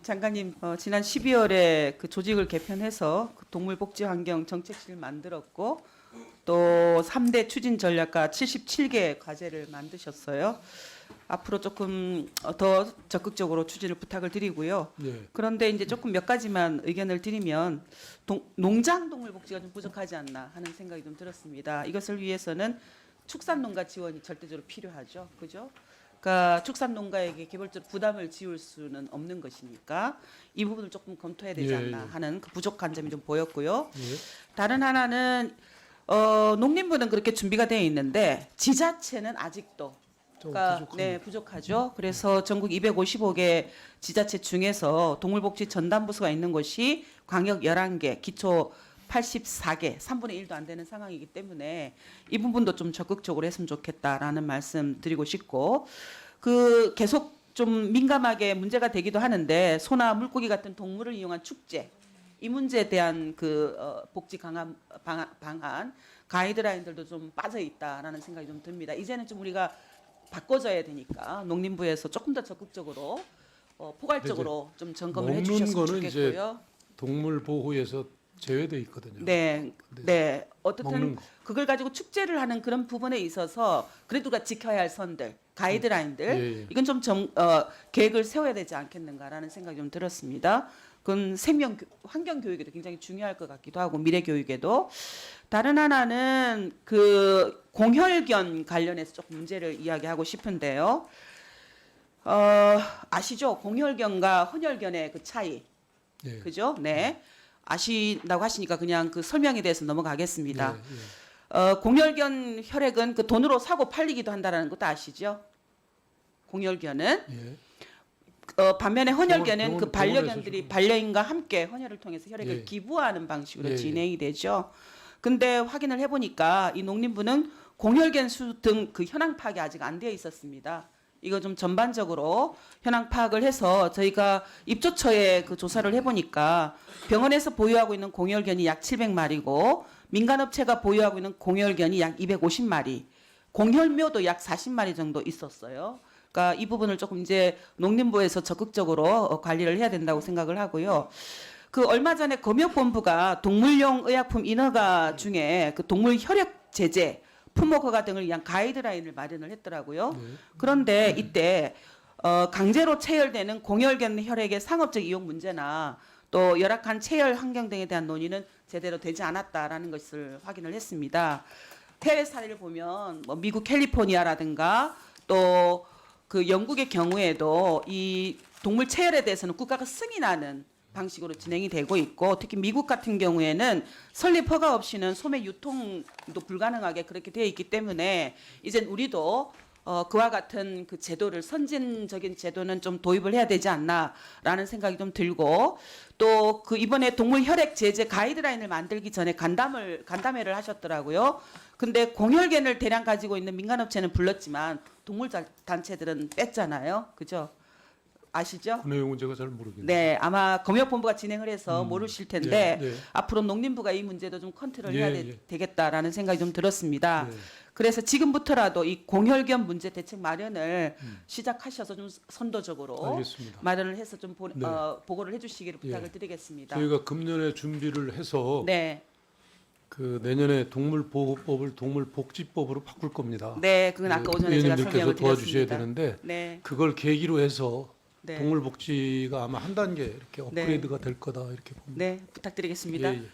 장관님, 지난 12월에 그 조직을 개편해서 그 동물복지환경 정책실을 만들었고 또 3대 추진 전략과 77개 과제를 만드셨어요. 앞으로 조금 더 적극적으로 추진을 부탁을 드리고요. 네. 그런데 이제 조금 몇 가지만 의견을 드리면 농장 동물복지가 좀 부족하지 않나 하는 생각이 좀 들었습니다. 이것을 위해서는 축산농가 지원이 절대적으로 필요하죠. 그죠? 그러니까 축산농가에게 개별적으로 부담을 지울 수는 없는 것이니까 이 부분을 조금 검토해야 되지 않나 하는 그 부족한 점이 좀 보였고요. 예. 다른 하나는 농림부는 그렇게 준비가 되어 있는데 지자체는 아직도 네, 부족하죠. 그래서 전국 255개 지자체 중에서 동물복지 전담부서가 있는 곳이 광역 11개, 기초 84개, 3분의 1도 안 되는 상황이기 때문에 이 부분도 좀 적극적으로 했으면 좋겠다라는 말씀 드리고 싶고, 그 계속 좀 민감하게 문제가 되기도 하는데 소나 물고기 같은 동물을 이용한 축제, 이 문제에 대한 그 복지 강화 방안 가이드라인들도 좀 빠져 있다라는 생각이 좀 듭니다. 이제는 좀 우리가 바꿔줘야 되니까 농림부에서 조금 더 적극적으로 포괄적으로 좀 점검을 해주셨으면 거는 좋겠고요. 이제 동물 보호에서 제외돼 있거든요. 네, 네. 어떻든 먹는 거. 그걸 가지고 축제를 하는 그런 부분에 있어서 그래도 우리가 지켜야 할 선들, 가이드라인들, 예. 이건 좀 계획을 세워야 되지 않겠는가라는 생각이 좀 들었습니다. 그건 생명 환경 교육에도 굉장히 중요할 것 같기도 하고 미래 교육에도. 다른 하나는 그 공혈견 관련해서 조금 문제를 이야기하고 싶은데요. 아시죠? 공혈견과 혼혈견의 그 차이. 예. 그죠? 네. 아신다고 하시니까 그냥 그 설명에 대해서 넘어가겠습니다. 공혈견 혈액은 그 돈으로 사고 팔리기도 한다라는 것도 아시죠? 공혈견은. 예. 반면에 혼혈견은 병원, 그 반려견들이 병원에서 반려인과 함께 혼혈을 통해서 혈액을 예. 기부하는 방식으로 예, 예. 진행이 되죠. 근데 확인을 해보니까 이 농림부는 공혈견 수 등 그 현황 파악이 아직 안 되어 있었습니다. 이거 좀 전반적으로 현황 파악을 해서 저희가 입조처에 그 조사를 해보니까 병원에서 보유하고 있는 공혈견이 약 700마리고 민간업체가 보유하고 있는 공혈견이 약 250마리, 공혈묘도 약 40마리 정도 있었어요. 그러니까 이 부분을 조금 이제 농림부에서 적극적으로 관리를 해야 된다고 생각을 하고요. 그 얼마 전에 검역본부가 동물용 의약품 인허가 중에 그 동물 혈액 제제, 품목 허가 등을 위한 가이드라인을 마련을 했더라고요. 그런데 이때 강제로 체열되는 공혈견 혈액의 상업적 이용 문제나 또 열악한 체열 환경 등에 대한 논의는 제대로 되지 않았다라는 것을 확인을 했습니다. 해외 사례를 보면 뭐 미국 캘리포니아라든가 또 그 영국의 경우에도 이 동물 체열에 대해서는 국가가 승인하는 방식으로 진행이 되고 있고, 특히 미국 같은 경우에는 설립 허가 없이는 소매 유통도 불가능하게 그렇게 되어 있기 때문에 이젠 우리도 그와 같은 그 제도를 선진적인 제도는 좀 도입을 해야 되지 않나라는 생각이 좀 들고, 또 그 이번에 동물 혈액 제재 가이드라인을 만들기 전에 간담회를 하셨더라고요. 근데 공혈견을 대량 가지고 있는 민간업체는 불렀지만 동물 단체들은 뺐잖아요. 그죠? 아시죠? 그 내용은 제가 잘 모르겠네요. 네, 아마 검역본부가 진행을 해서 모르실 텐데 예, 예. 앞으로 농림부가 이 문제도 좀 컨트롤해야 예. 되겠다라는 생각이 좀 들었습니다. 예. 그래서 지금부터라도 이 공혈견 문제 대책 마련을 시작하셔서 좀 선도적으로 알겠습니다. 마련을 해서 좀 네. 보고를 해주시기를 부탁을 예. 드리겠습니다. 저희가 금년에 준비를 해서 네, 그 내년에 동물보호법을 동물복지법으로 바꿀 겁니다. 네, 그건 아까 오전에 제가 의원님들께서 설명을 도와주셔야 드렸습니다. 되는데 네, 그걸 계기로 해서 네, 동물복지가 아마 한 단계 이렇게 업그레이드가 될 거다 이렇게 봅니다. 네, 부탁드리겠습니다. 예, 예.